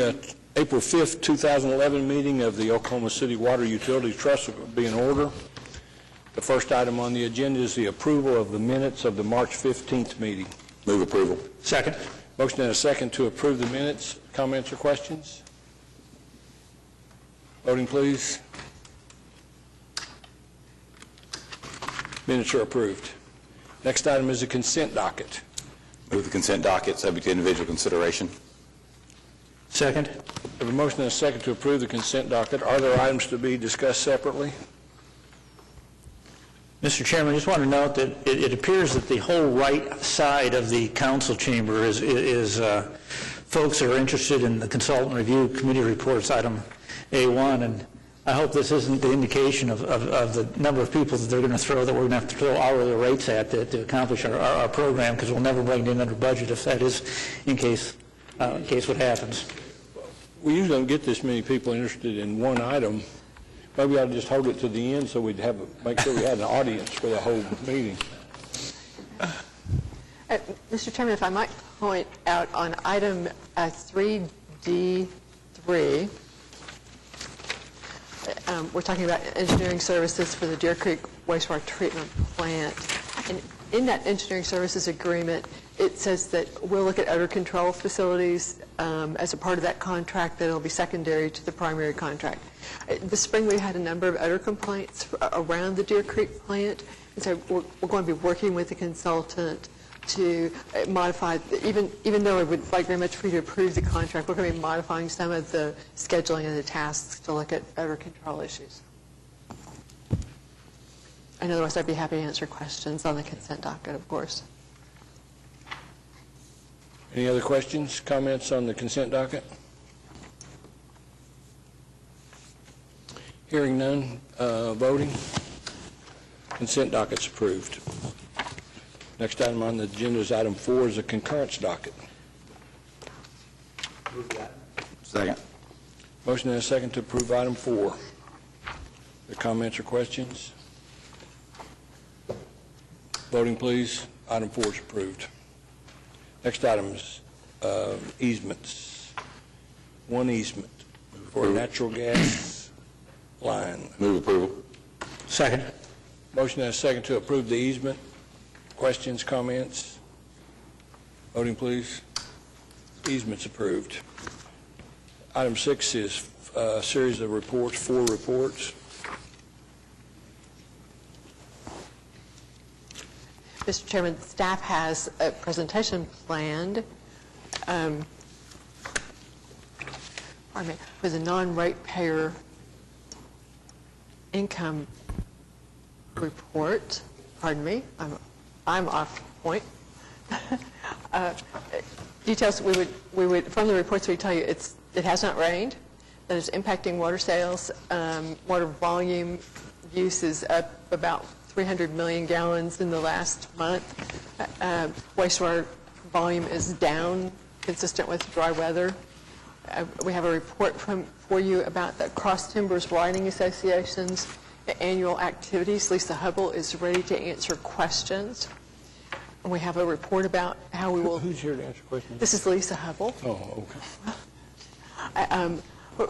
The April 5th, 2011 meeting of the Oklahoma City Water Utility Trust will be in order. The first item on the agenda is the approval of the minutes of the March 15th meeting. Move approval. Second. Motion and a second to approve the minutes. Comments or questions? Voting, please. Minutes are approved. Next item is the consent docket. Move the consent docket, subject to individual consideration. Second. We have a motion and a second to approve the consent docket. Are there items to be discussed separately? Mr. Chairman, I just want to note that it appears that the whole right side of the council chamber is folks that are interested in the consultant review committee reports, item A1, and I hope this isn't the indication of the number of people that they're going to throw, that we're going to have to throw hourly rates at to accomplish our program, because we'll never bring it in under budget if that is in case what happens. We usually don't get this many people interested in one item. Maybe we ought to just hold it to the end so we'd make sure we had an audience for the whole meeting. Mr. Chairman, if I might point out on item 3D3, we're talking about engineering services for the Deer Creek wastewater treatment plant. And in that engineering services agreement, it says that we'll look at odor control facilities as a part of that contract that will be secondary to the primary contract. This spring we had a number of odor complaints around the Deer Creek plant, and so we're going to be working with the consultant to modify, even though I would like very much for you to approve the contract, we're going to be modifying some of the scheduling and the tasks to look at odor control issues. And otherwise, I'd be happy to answer questions on the consent docket, of course. Any other questions, comments on the consent docket? Hearing none, voting. Consent docket's approved. Next item on the agenda is item 4 is a concurrence docket. Move that. Second. Motion and a second to approve item 4. The comments or questions? Voting, please. Item 4 is approved. Next item is easements. One easement for a natural gas line. Move approval. Second. Motion and a second to approve the easement. Questions, comments? Voting, please. Easement's approved. Item 6 is a series of reports, 4 reports. Mr. Chairman, staff has a presentation planned with a non-ratepayer income report. Pardon me, I'm off point. Details we would from the reports we tell you it has not rained, that is impacting water sales. Water volume use is up about 300 million gallons in the last month. Wastewater volume is down, consistent with dry weather. We have a report for you about the Cross Timbers Riding Association's annual activities. Lisa Hubble is ready to answer questions. And we have a report about how we will... Who's here to answer questions? This is Lisa Hubble. Oh, okay.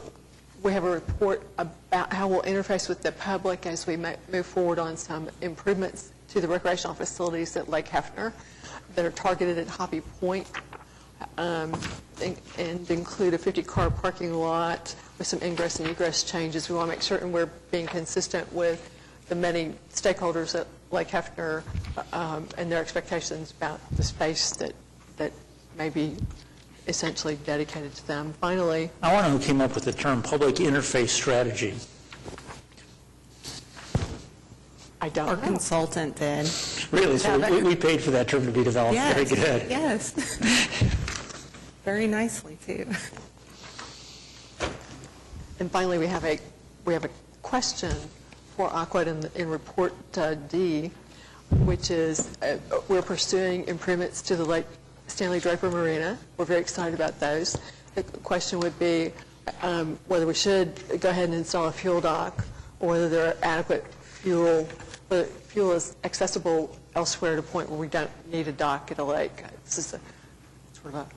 We have a report about how we'll interface with the public as we move forward on some improvements to the recreational facilities at Lake Hefner that are targeted at Hoppy Point and include a 50-car parking lot with some ingress and egress changes. We want to make certain we're being consistent with the many stakeholders at Lake Hefner and their expectations about the space that may be essentially dedicated to them. Finally, I want to know who came up with the term public interface strategy. I don't Our know. consultant did. Really? So we paid for that term to be developed. Yes. Very good. Yes. Very nicely, too. And finally, we have a question for AQUA in report D, which is we're pursuing improvements to the Lake Stanley Draper Marina. We're very excited about those. The question would be whether we should go ahead and install a fuel dock, or whether there are adequate fuel, whether fuel is accessible elsewhere to a point where we don't need a dock at a lake. This is a sort of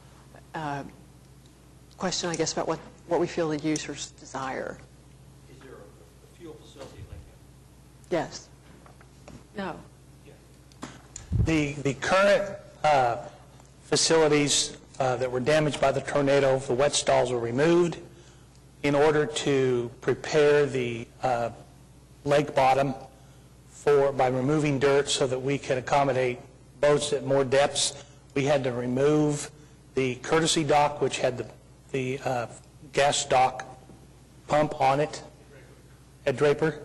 question, I guess, about what we feel the users desire. Is there a fuel facility like Yes. No. The current facilities that were damaged by the tornado, the wet stalls were removed in order to prepare the lake bottom by removing dirt so that we could accommodate boats at more depths. We had to remove the courtesy dock, which had the gas dock pump on it at Draper,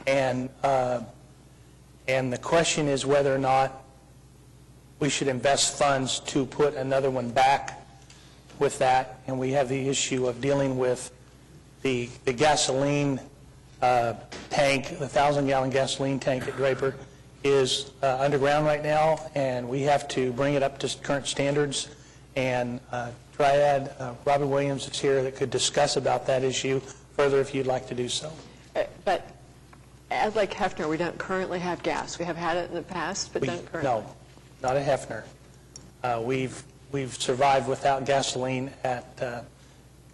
and the question is whether or not we should invest funds to put another one back with that. And we have the issue of dealing with the gasoline tank, the 1,000-gallon gasoline tank at Draper is underground right now, and we have to bring it up to current standards. And Triad, Robert Williams is here that could discuss about that issue further if you'd like to do so. But at Lake Hefner, we don't currently have gas. We have had it in the past, but don't currently. No, not at Hefner. We've survived without gasoline at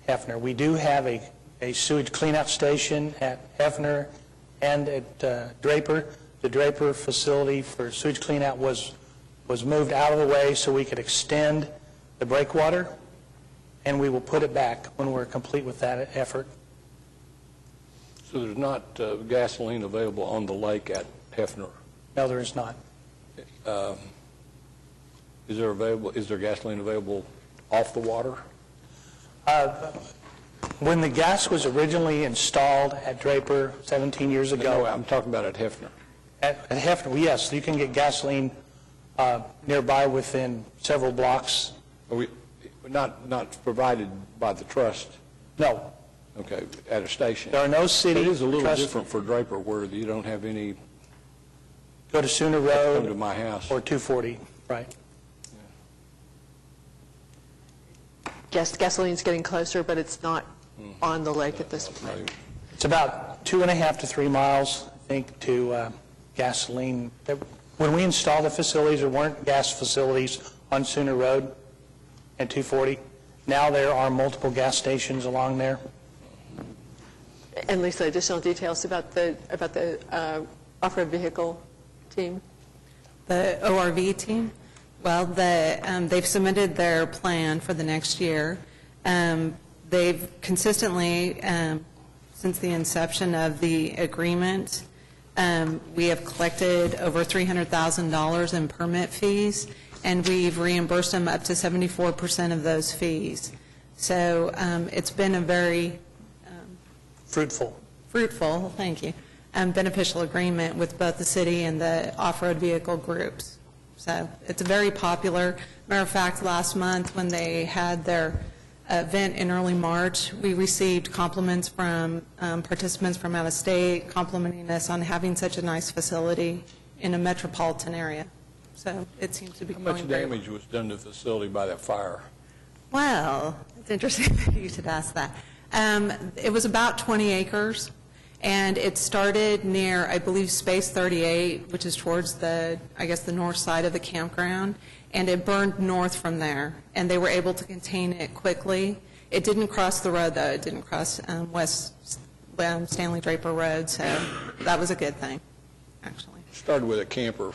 Hefner. We do have a sewage cleanout station at Hefner and at Draper. The Draper facility for sewage cleanout was moved out of the way so we could extend the breakwater, and we will put it back when we're complete with that effort. So there's not gasoline available on the lake at Hefner? No, there is not. Is there gasoline available off the water? When the gas was originally installed at Draper 17 years ago, No, I'm talking about at Hefner. at Hefner, yes, you can get gasoline nearby within several blocks. Are we not provided by the trust? No, Okay, at a station. there are no city It is a little trust- different for Draper where you don't have any Go to Sooner come to Road my house. or 240, right? Gasoline's getting closer, but it's not on the lake at this point. It's about 2.5 to 3 miles, I think, to gasoline. When we installed the facilities, there weren't gas facilities on Sooner Road and 240. Now there are multiple gas stations along there. And Lisa, additional details about the off-road vehicle team? The ORV team? Well, they've submitted their plan for the next year. They've consistently, since the inception of the agreement, we have collected over $300,000 in permit fees, and we've reimbursed them up to 74% of those fees. So it's been a very Fruitful. fruitful, thank you, beneficial agreement with both the city and the off-road vehicle groups. So it's very popular. Matter of fact, last month when they had their event in early March, we received compliments from participants from out of state complimenting us on having such a nice facility in a metropolitan area. So it seems to be How going much very well. damage was done to the facility by that fire? Well, it's interesting that you should ask that. It was about 20 acres, and it started near, I believe, Space 38, which is towards the north side of the campground, and it burned north from there, and they were able to contain it quickly. It didn't cross the road, though. It didn't cross West Stanley Draper Road, so that was a good thing, actually. Started with a camper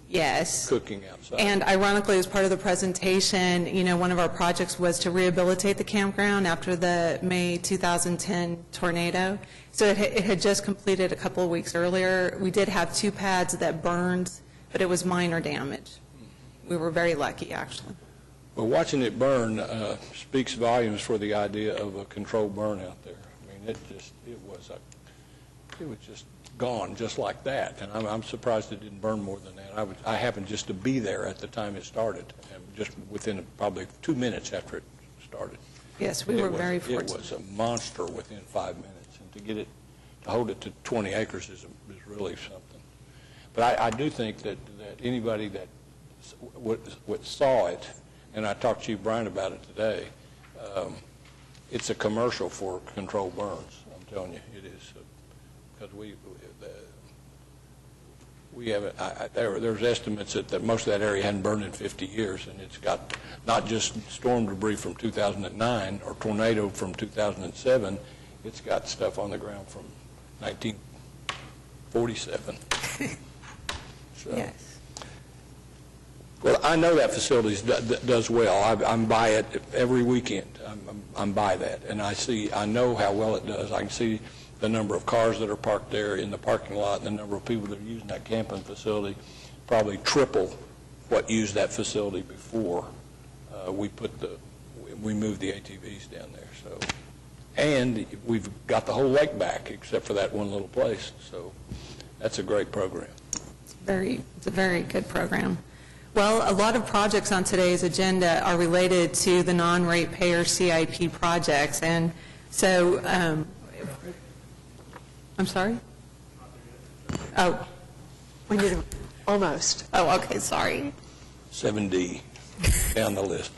Yes. cooking outside. And ironically, as part of the presentation, one of our projects was to rehabilitate the campground after the May 2010 tornado. So it had just completed a couple of weeks earlier. We did have 2 pads that burned, but it was minor damage. We were very lucky, actually. Well, watching it burn speaks volumes for the idea of a controlled burn out there. I mean, it was just gone just like that, and I'm surprised it didn't burn more than that. I happened just to be there at the time it started, and just within probably 2 minutes after it started. Yes, we were very fortunate. It was a monster within 5 minutes, and to hold it to 20 acres is really something. But I do think that anybody that saw it, and I talked to Chief Bryant about it today, it's a commercial for controlled burns. I'm telling you, it is, because we We have, there's estimates that most of that area hadn't burned in 50 years, and it's got not just storm debris from 2009 or tornado from 2007, it's got stuff on the ground from 1947. So, Yes. well, I know that facility does well. I'm by it every weekend. I'm by that, and I know how well it does. I can see the number of cars that are parked there in the parking lot, and the number of people that are using that camping facility, probably triple what used that facility before we moved the ATVs down there. So, and we've got the whole lake back except for that one little place. So that's a great program. It's a very good program. Well, a lot of projects on today's agenda are related to the non-ratepayer CIP projects, and so, I'm sorry? Oh, We need them almost. oh, okay, sorry. 7D down the list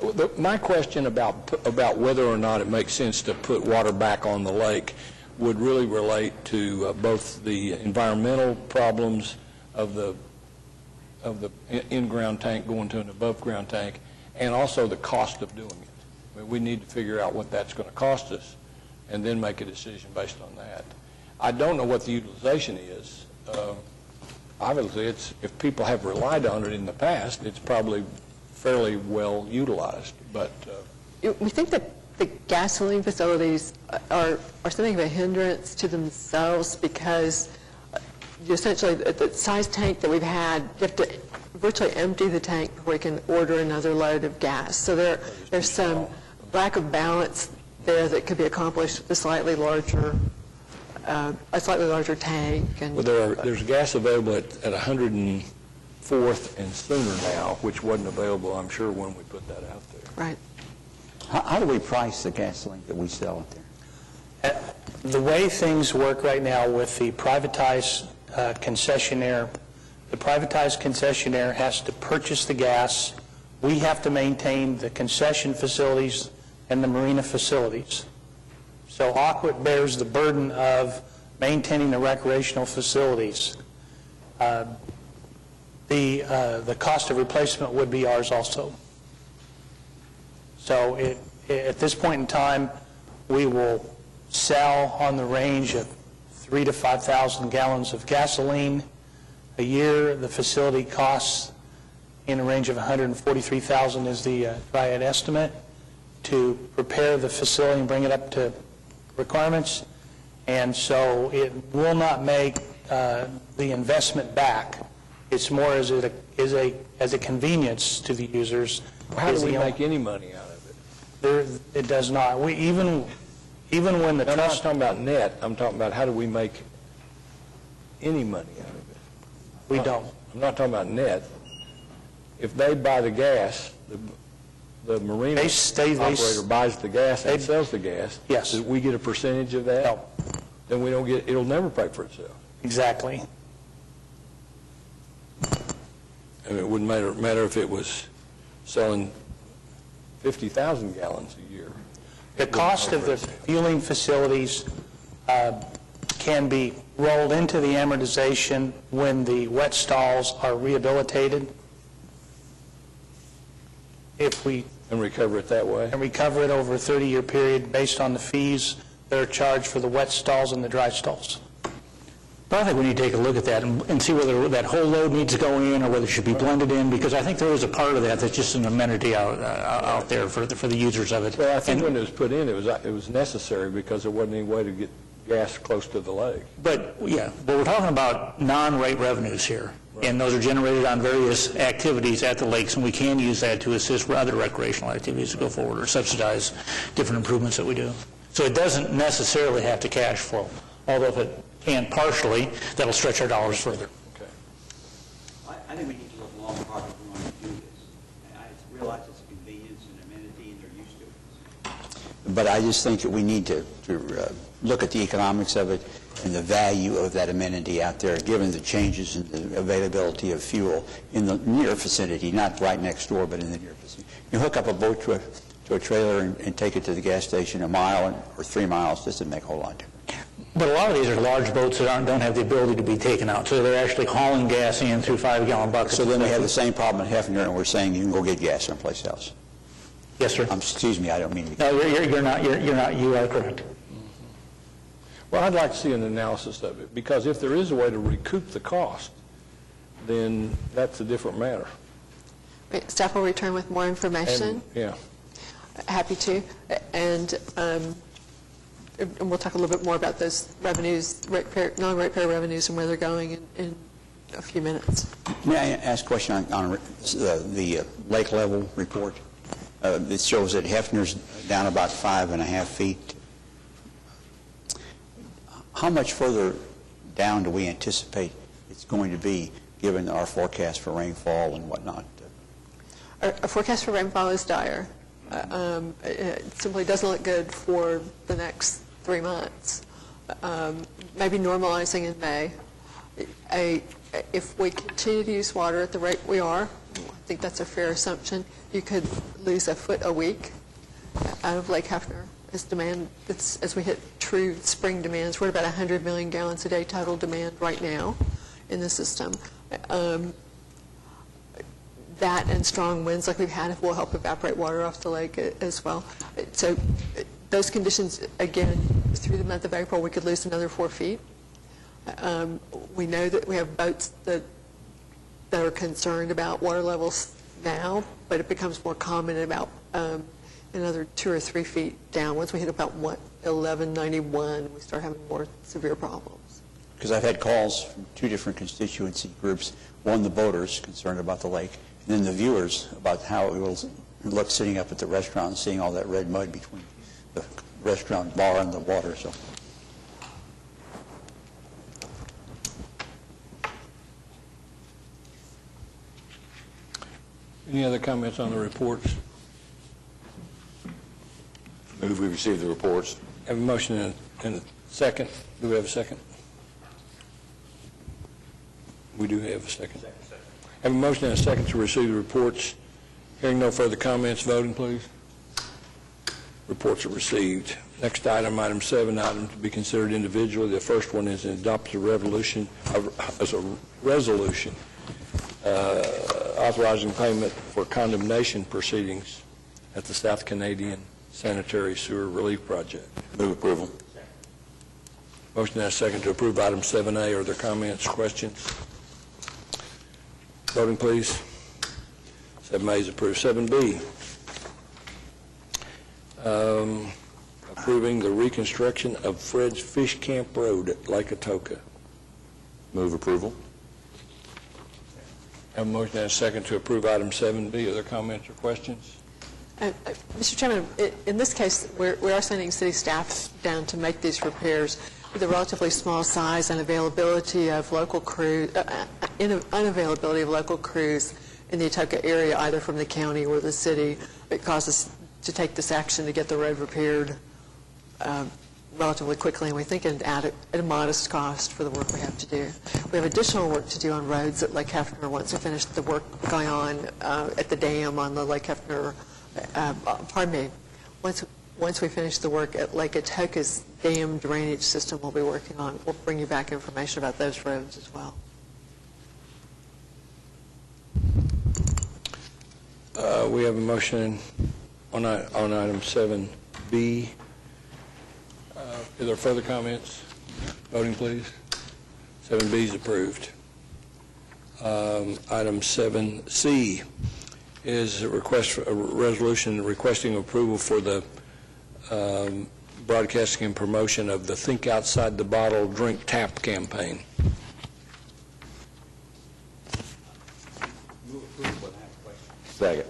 a little bit. My question about whether or not it makes sense to put water back on the lake would really relate to both the environmental problems of the in-ground tank going to an above-ground tank, and also the cost of doing it. I mean, we need to figure out what that's going to cost us, and then make a decision based on that. I don't know what the utilization is. Obviously, if people have relied on it in the past, it's probably fairly well utilized. But We think that the gasoline facilities are something of a hindrance to themselves because you essentially, the size tank that we've had, you have to virtually empty the tank before you can order another load of gas. So there's some lack of balance there that could be accomplished with a slightly larger tank. And well, there's gas available at 104th and Sooner now, which wasn't available, I'm sure, when we put that out there. right. How do we price the gasoline that we sell out there? The way things work right now with the privatized concessionaire, the privatized concessionaire has to purchase the gas. We have to maintain the concession facilities and the marina facilities. So Aquit bears the burden of maintaining the recreational facilities. The cost of replacement would be ours also. So at this point in time, we will sell on the range of 3,000 to 5,000 gallons of gasoline a year. The facility costs in a range of $143,000 is the Triad estimate to prepare the facility and bring it up to requirements. And so it will not make the investment back. It's more as a convenience to the users. How do we make any money out of it? It does not. Even when the I'm not trust... talking about net. I'm talking about how do we make any money out of it? We don't. I'm not talking about net. If they buy the gas, the marina operator buys the gas and sells the gas. Yes. Do we get a percentage of that? No. Then we don't get. It'll never pay for itself. Exactly. I mean, it wouldn't matter if it was selling 50,000 gallons a year. The cost of the fueling facilities can be rolled into the amortization when the wet stalls are rehabilitated. If we And recover it that way? and recover it over a 30-year period based on the fees that are charged for the wet stalls and the dry stalls. But I think we need to take a look at that and see whether that whole load needs to go in or whether it should be blended in, because I think there is a part of that that's just an amenity out there for the users of it. Well, I think when it was put in, it was necessary because there wasn't any way to get gas close to the lake. But, yeah, but we're talking about non-rate revenues here, and those are generated on various activities at the lakes, and we can use that to assist other recreational activities to go forward or subsidize different improvements that we do. So it doesn't necessarily have to cash flow, although if it can partially, that'll stretch our dollars further. I think we need to look long and hard if we want to do this. I realize it's a convenience and amenity, and they're used to it. But I just think that we need to look at the economics of it and the value of that amenity out there, given the changes in the availability of fuel in the near vicinity, not right next door, but in the near vicinity. You hook up a boat to a trailer and take it to the gas station a mile or 3 miles, doesn't make a whole lot of difference. But a lot of these are large boats that don't have the ability to be taken out, so they're actually hauling gas in through 5-gallon buckets. So then we have the same problem in Hefner, and we're saying you can go get gas someplace else. Yes, sir. Excuse me, I don't mean to be... No, you are correct. Well, I'd like to see an analysis of it, because if there is a way to recoup the cost, then that's a different matter. Staff will return with more information. And, yeah. Happy to. And we'll talk a little bit more about those revenues, non-ratepayer revenues, and where they're going in a few minutes. May I ask a question on the lake level report? It shows that Hefner's down about 5.5 feet. How much further down do we anticipate it's going to be, given our forecast for rainfall and whatnot? Our forecast for rainfall is dire. It simply doesn't look good for the next 3 months. Maybe normalizing in May. If we continue to use water at the rate we are, I think that's a fair assumption, you could lose a foot a week out of Lake Hefner as demand. As we hit true spring demands, we're at about 100 million gallons a day total demand right now in the system. That and strong winds like we've had will help evaporate water off the lake as well. So those conditions, again, through the month of April, we could lose another 4 feet. We know that we have boats that are concerned about water levels now, but it becomes more common about another 2 or 3 feet down. Once we hit about 1191, we start having more severe problems. Because I've had calls from 2 different constituency groups. One, the boaters concerned about the lake, and then the viewers about how it will look sitting up at the restaurant and seeing all that red mud between the restaurant bar and the water. So. Any other comments on the reports? Move we receive the reports. Have a motion and a second. Do we have a second? We do have a second. Have a motion and a second to receive the reports. Hearing no further comments, voting, please. Reports are received. Next item, item 7, item to be considered individually. The first one is adopt a resolution authorizing payment for condemnation proceedings at the South Canadian Sanitary Sewer Relief Project. Move approval. Motion and a second to approve item 7A. Are there comments, questions? Voting, please. 7A is approved. 7B, approving the reconstruction of Fred's Fish Camp Road at Lake Atoka. Move approval. Have a motion and a second to approve item 7B. Are there comments or questions? Mr. Chairman, in this case, we are sending city staff down to make these repairs with the relatively small size and availability of local crews, unavailability of local crews in the Atoka area, either from the county or the city. It caused us to take this action to get the road repaired relatively quickly, and we think at a modest cost for the work we have to do. We have additional work to do on roads at Lake Hefner once we finish the work going on at the dam on the Lake Hefner, once we finish the work at Lake Atoka's dam drainage system we'll be working on, we'll bring you back information about those roads as well. We have a motion on item 7B. Are there further comments? Voting, please. 7B is approved. Item 7C is a request for a resolution requesting approval for the broadcasting and promotion of the Think Outside the Bottle, Drink Tap campaign. Move approval, but I have a question. Second.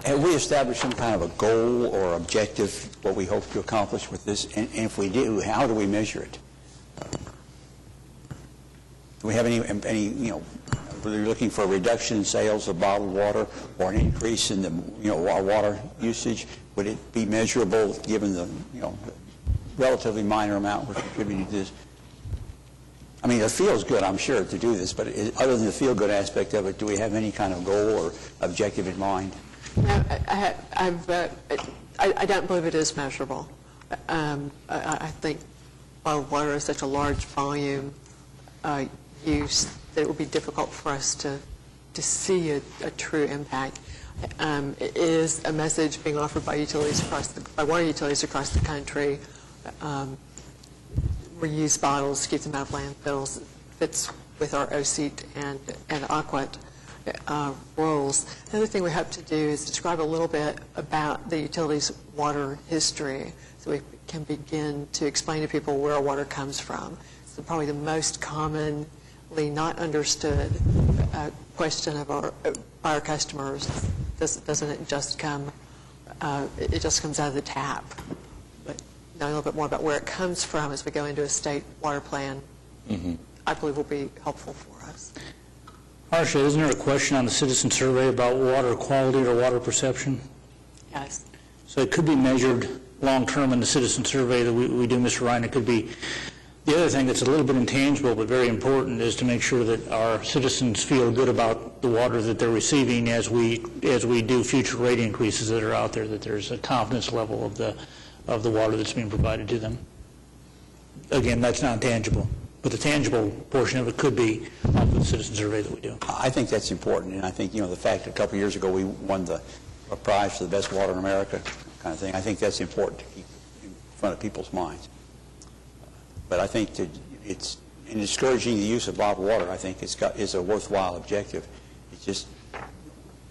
Have we established some kind of a goal or objective, what we hope to accomplish with this? And if we do, how do we measure it? Do we have any, whether you're looking for a reduction in sales of bottled water or an increase in the, our water usage? Would it be measurable given the, relatively minor amount we're contributing to this? I mean, it feels good, I'm sure, to do this, but other than the feel-good aspect of it, do we have any kind of goal or objective in mind? No, I don't believe it is measurable. I think bottled water is such a large volume use that it would be difficult for us to see a true impact. It is a message being offered by by water utilities across the country. Reuse bottles, keep them out of landfills, fits with our OSEAT and Aquat rules. The other thing we hope to do is describe a little bit about the utilities' water history, so we can begin to explain to people where our water comes from. So probably the most commonly not understood question of our customers, doesn't it just come, it just comes out of the tap. But knowing a little bit more about where it comes from as we go into a state water plan, I believe will be helpful for us. Marcia, isn't there a question on the citizen survey about water quality or water perception? Yes. So it could be measured long-term in the citizen survey that we do, Mr. Ryan. It could be. The other thing that's a little bit intangible but very important is to make sure that our citizens feel good about the water that they're receiving as we do future rate increases that are out there, that there's a confidence level of the water that's being provided to them. Again, that's not tangible, but the tangible portion of it could be off the citizen survey that we do. I think that's important, and I think, the fact that a couple of years ago we won a prize for the best water in America kind of thing, I think that's important to keep in front of people's minds. But I think that it's in discouraging the use of bottled water, I think is a worthwhile objective. It's just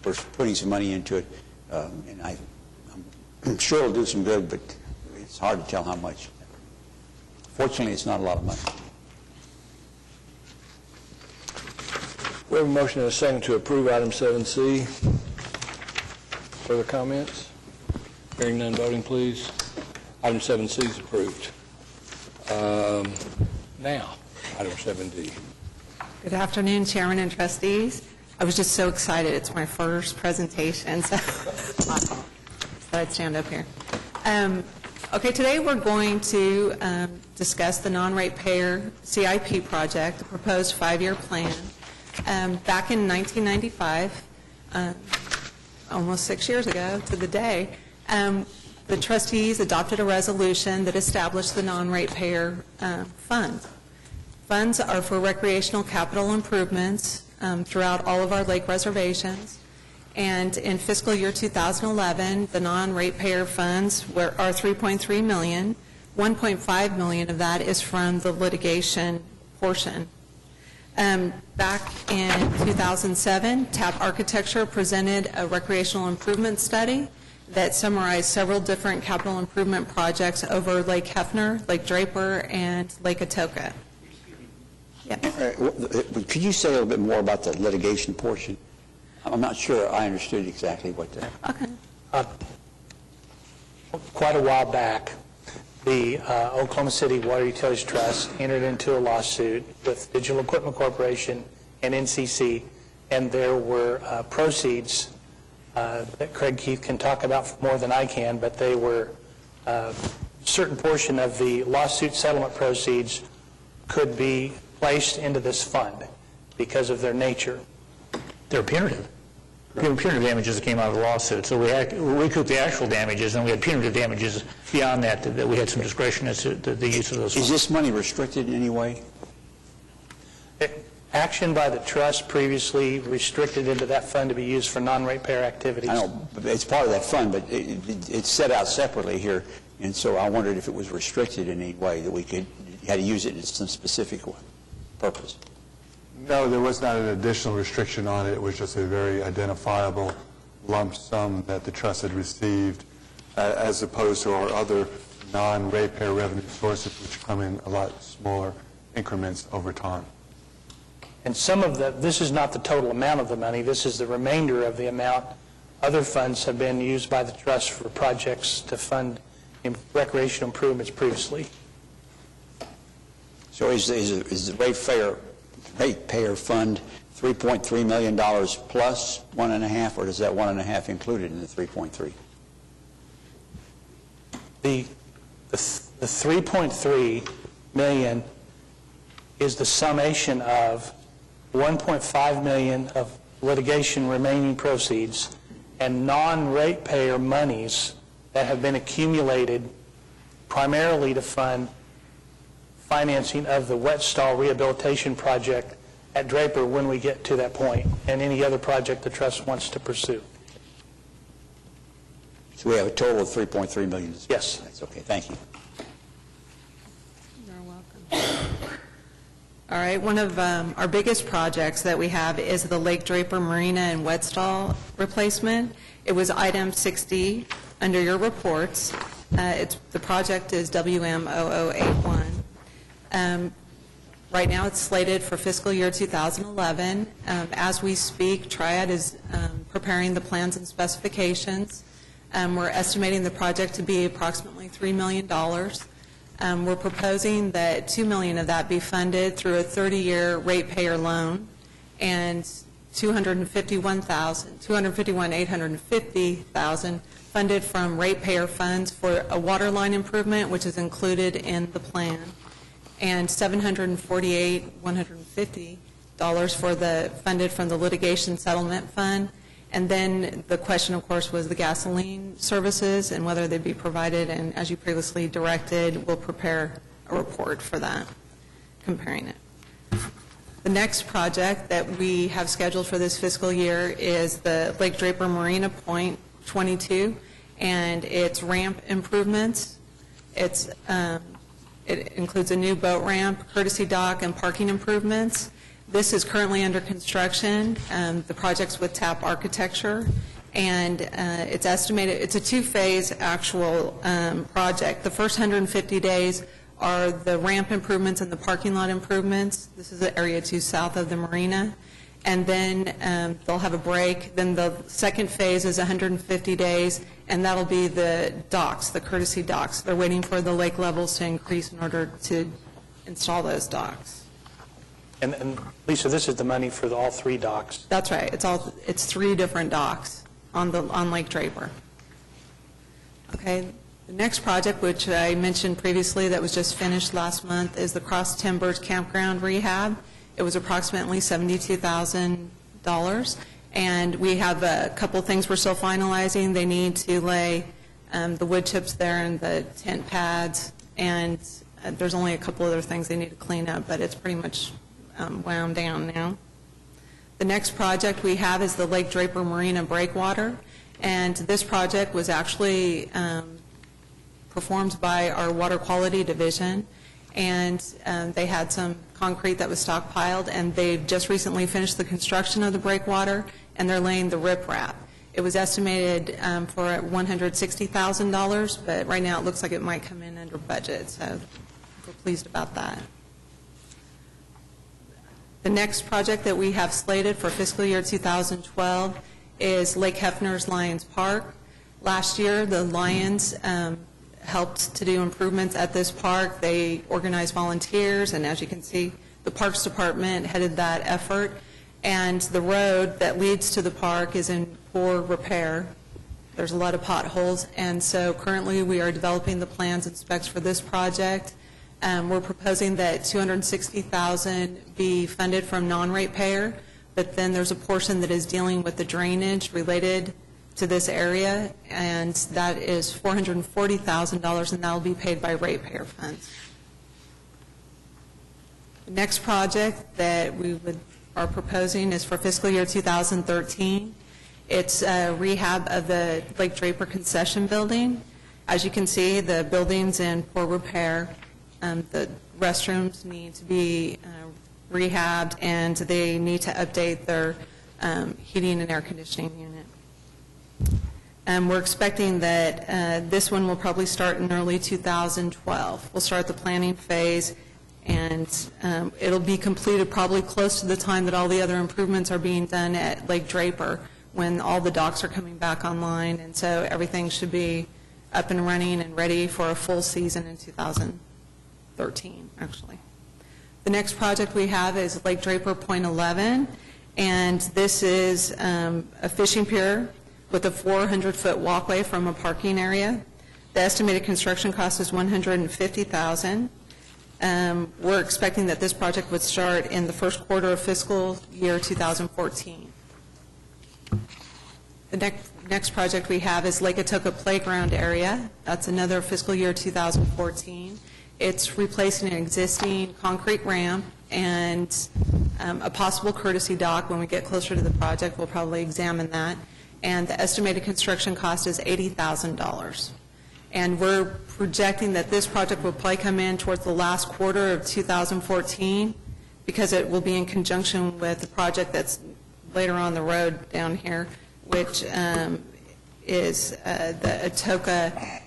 we're putting some money into it, and I'm sure it'll do some good, but it's hard to tell how much. Fortunately, it's not a lot of money. We have a motion and a second to approve item 7C. Further comments? Hearing none, voting please. Item 7C is approved. Now, item 7D. Good afternoon, Chairman and trustees. I was just so excited. It's my first presentation, so I'd stand up here. Okay, today we're going to discuss the non-ratepayer CIP project, the proposed 5-year plan. Back in 1995, almost 6 years ago to the day, the trustees adopted a resolution that established the non-ratepayer fund. Funds are for recreational capital improvements throughout all of our lake reservations. And in fiscal year 2011, the non-ratepayer funds are $3.3 million. $1.5 million of that is from the litigation portion. Back in 2007, TAP Architecture presented a recreational improvement study that summarized several different capital improvement projects over Lake Hefner, Lake Draper, and Lake Atoka. Yeah. Could you say a little bit more about the litigation portion? I'm not sure I understood exactly what that. Okay. Quite a while back, the Oklahoma City Water Utilities Trust entered into a lawsuit with Digital Equipment Corporation and NCC, and there were proceeds that Craig Keith can talk about more than I can, but they were a certain portion of the lawsuit settlement proceeds could be placed into this fund because of their nature. They're punitive. Punitive damages that came out of the lawsuit. So we recouped the actual damages, and we had punitive damages beyond that we had some discretion as to the use of those funds. Is this money restricted in any way? Action by the trust previously restricted into that fund to be used for non-ratepayer activities. I know, it's part of that fund, but it's set out separately here, and so I wondered if it was restricted in any way, that we had to use it in some specific purpose. No, there was not an additional restriction on it. It was just a very identifiable lump sum that the trust had received, as opposed to our other non-ratepayer revenue sources, which come in a lot smaller increments over time. And some of this is not the total amount of the money, this is the remainder of the amount. Other funds have been used by the trust for projects to fund recreational improvements previously. So is the ratepayer fund $3.3 million plus 1.5, or does that 1.5 included in the 3.3? The 3.3 million is the summation of 1.5 million of litigation remaining proceeds and non-ratepayer monies that have been accumulated primarily to fund financing of the wet stall rehabilitation project at Draper when we get to that point, and any other project the trust wants to pursue. So we have a total of $3.3 million. Yes. That's okay, thank you. You're welcome. All right, one of our biggest projects that we have is the Lake Draper Marina and wet stall replacement. It was item 6D under your reports. The project is WM0081. Right now, it's slated for fiscal year 2011. As we speak, Triad is preparing the plans and specifications. We're estimating the project to be approximately $3 million. We're proposing that $2 million of that be funded through a 30-year ratepayer loan, and $251,850,000 funded from ratepayer funds for a water line improvement, which is included in the plan, and $748,150 for the funded from the litigation settlement fund. And then the question, of course, was the gasoline services and whether they'd be provided, and as you previously directed, we'll prepare a report for that, comparing it. The next project that we have scheduled for this fiscal year is the Lake Draper Marina Point 22, and its ramp improvements. It includes a new boat ramp, courtesy dock, and parking improvements. This is currently under construction. The project's with TAP Architecture, and it's estimated, it's a two-phase actual project. The first 150 days are the ramp improvements and the parking lot improvements. This is the Area 2 south of the marina. And then they'll have a break. Then the second phase is 150 days, and that'll be the docks, the courtesy docks. They're waiting for the lake levels to increase in order to install those docks. And Lisa, this is the money for all three docks. That's right. It's three different docks on Lake Draper. Okay. The next project, which I mentioned previously that was just finished last month, is the Cross Timbers Campground rehab. It was approximately $72,000, and we have a couple things we're still finalizing. They need to lay the wood chips there and the tent pads, and there's only a couple other things they need to clean up, but it's pretty much wound down now. The next project we have is the Lake Draper Marina Breakwater, and this project was actually performed by our Water Quality Division, and they had some concrete that was stockpiled, and they've just recently finished the construction of the breakwater, and they're laying the riprap. It was estimated for $160,000, but right now it looks like it might come in under budget, so we're pleased about that. The next project that we have slated for fiscal year 2012 is Lake Hefner's Lions Park. Last year, the Lions helped to do improvements at this park. They organized volunteers, and as you can see, the Parks Department headed that effort. And the road that leads to the park is in poor repair. There's a lot of potholes, and so currently we are developing the plans and specs for this project. We're proposing that $260,000 be funded from non-ratepayer, but then there's a portion that is dealing with the drainage related to this area, and that is $440,000, and that will be paid by ratepayer funds. The next project that we are proposing is for fiscal year 2013. It's a rehab of the Lake Draper concession building. As you can see, the building's in poor repair. The restrooms need to be rehabbed, and they need to update their heating and air conditioning unit. We're expecting that this one will probably start in early 2012. We'll start the planning phase, and it'll be completed probably close to the time that all the other improvements are being done at Lake Draper, when all the docks are coming back online, and so everything should be up and running and ready for a full season in 2013, actually. The next project we have is Lake Draper Point 11, and this is a fishing pier with a 400-foot walkway from a parking area. The estimated construction cost is $150,000. We're expecting that this project would start in the first quarter of fiscal year 2014. The next project we have is Lake Atoka Playground Area. That's another fiscal year 2014. It's replacing an existing concrete ramp and a possible courtesy dock. When we get closer to the project, we'll probably examine that. And the estimated construction cost is $80,000. And we're projecting that this project will probably come in towards the last quarter of 2014 because it will be in conjunction with the project that's later on the road down here, which is the Atoka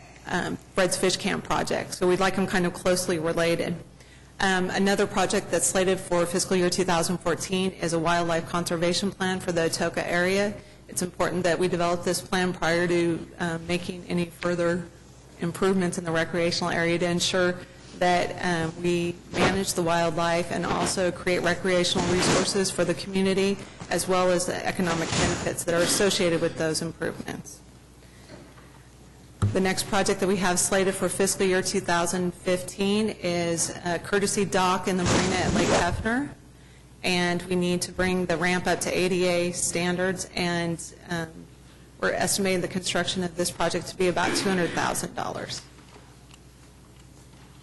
Fred's Fish Camp project. So we'd like them kind of closely related. Another project that's slated for fiscal year 2014 is a wildlife conservation plan for the Atoka area. It's important that we develop this plan prior to making any further improvements in the recreational area to ensure that we manage the wildlife and also create recreational resources for the community, as well as the economic benefits that are associated with those improvements. The next project that we have slated for fiscal year 2015 is a courtesy dock in the marina at Lake Hefner, and we need to bring the ramp up to ADA standards, and we're estimating the construction of this project to be about $200,000.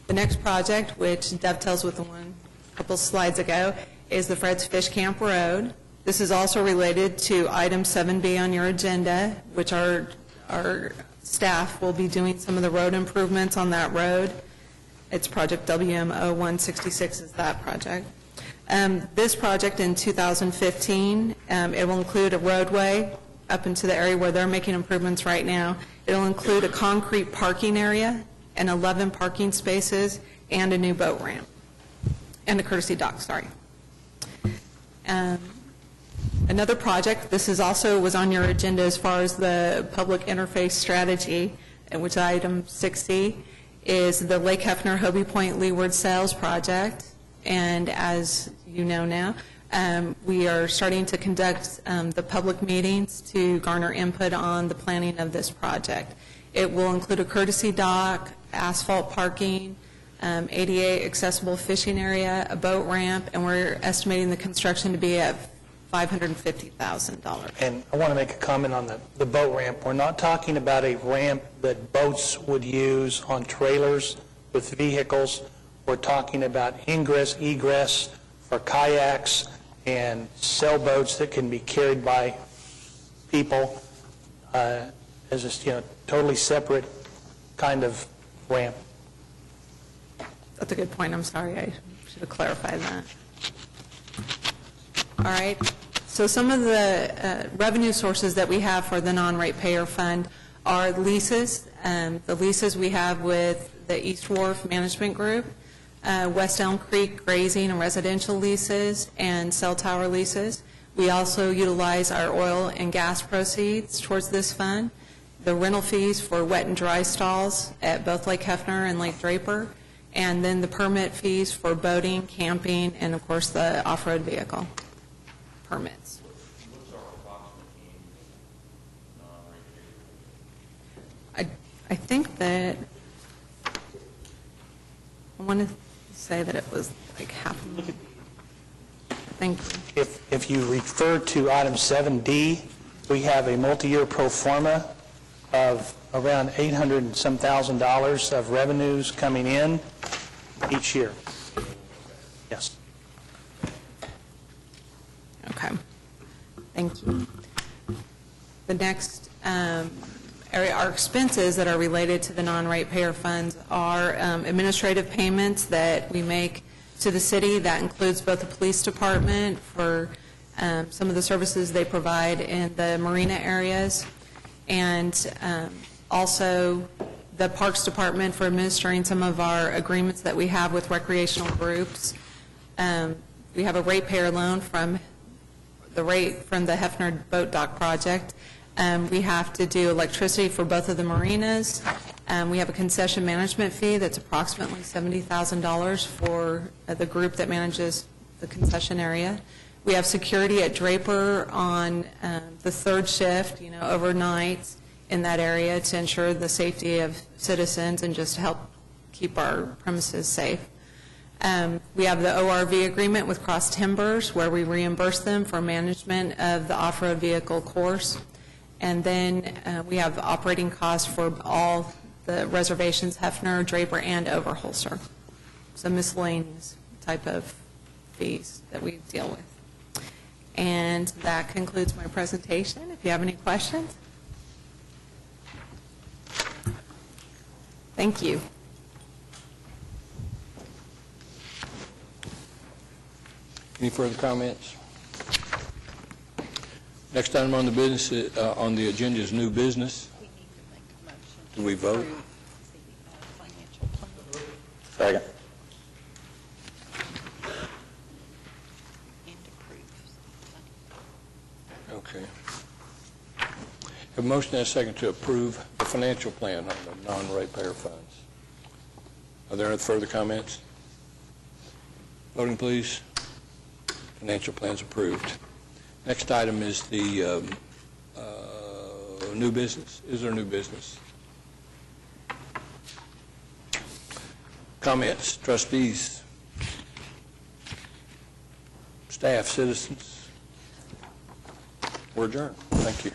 The next project, which dovetails with the one a couple slides ago, is the Fred's Fish Camp Road. This is also related to item 7B on your agenda, which our staff will be doing some of the road improvements on that road. It's project WM0166 is that project. This project in 2015, it will include a roadway up into the area where they're making improvements right now. It'll include a concrete parking area and 11 parking spaces and a new boat ramp and a courtesy dock, sorry. Another project, this is also was on your agenda as far as the public interface strategy, which item 6C is the Lake Hefner Hobie Point Leeward Sales Project. And as you know now, we are starting to conduct the public meetings to garner input on the planning of this project. It will include a courtesy dock, asphalt parking, ADA accessible fishing area, a boat ramp, and we're estimating the construction to be at $550,000. And I want to make a comment on the boat ramp. We're not talking about a ramp that boats would use on trailers with vehicles. We're talking about ingress, egress for kayaks and sailboats that can be carried by people as a totally separate kind of ramp. That's a good point. I'm sorry. I should have clarified that. All right. So some of the revenue sources that we have for the non-ratepayer fund are leases. The leases we have with the East Wharf Management Group, West Elm Creek grazing and residential leases, and cell tower leases. We also utilize our oil and gas proceeds towards this fund, the rental fees for wet and dry stalls at both Lake Hefner and Lake Draper, and then the permit fees for boating, camping, and of course the off-road vehicle permits. I think that I want to say that it was like half a million. Thank you. If you refer to item 7D, we have a multi-year pro forma of around $800 and some thousand of revenues coming in each year. Yes. Okay. Thank you. The next area, our expenses that are related to the non-ratepayer funds are administrative payments that we make to the city. That includes both the police department for some of the services they provide in the marina areas, and also the Parks Department for administering some of our agreements that we have with recreational groups. We have a ratepayer loan from the Hefner Boat Dock project. We have to do electricity for both of the marinas. We have a concession management fee that's approximately $70,000 for the group that manages the concession area. We have security at Draper on the third shift, overnight in that area to ensure the safety of citizens and just to help keep our premises safe. We have the ORV agreement with Cross Timbers where we reimburse them for management of the off-road vehicle course. And then we have the operating costs for all the reservations, Hefner, Draper, and Overholser. So miscellaneous type of fees that we deal with. And that concludes my presentation. If you have any questions. Thank you. Any further comments? Next item on the business, on the agenda is new business. We need to make a motion. Do we vote? approve the financial plan Second. and approve. Okay. Have a motion and a second to approve the financial plan on the non-ratepayer funds. Are there any further comments? Voting, please. Financial plan's approved. Next item is the new business. Is there new business? Comments, trustees, staff, citizens? We're adjourned. Thank you.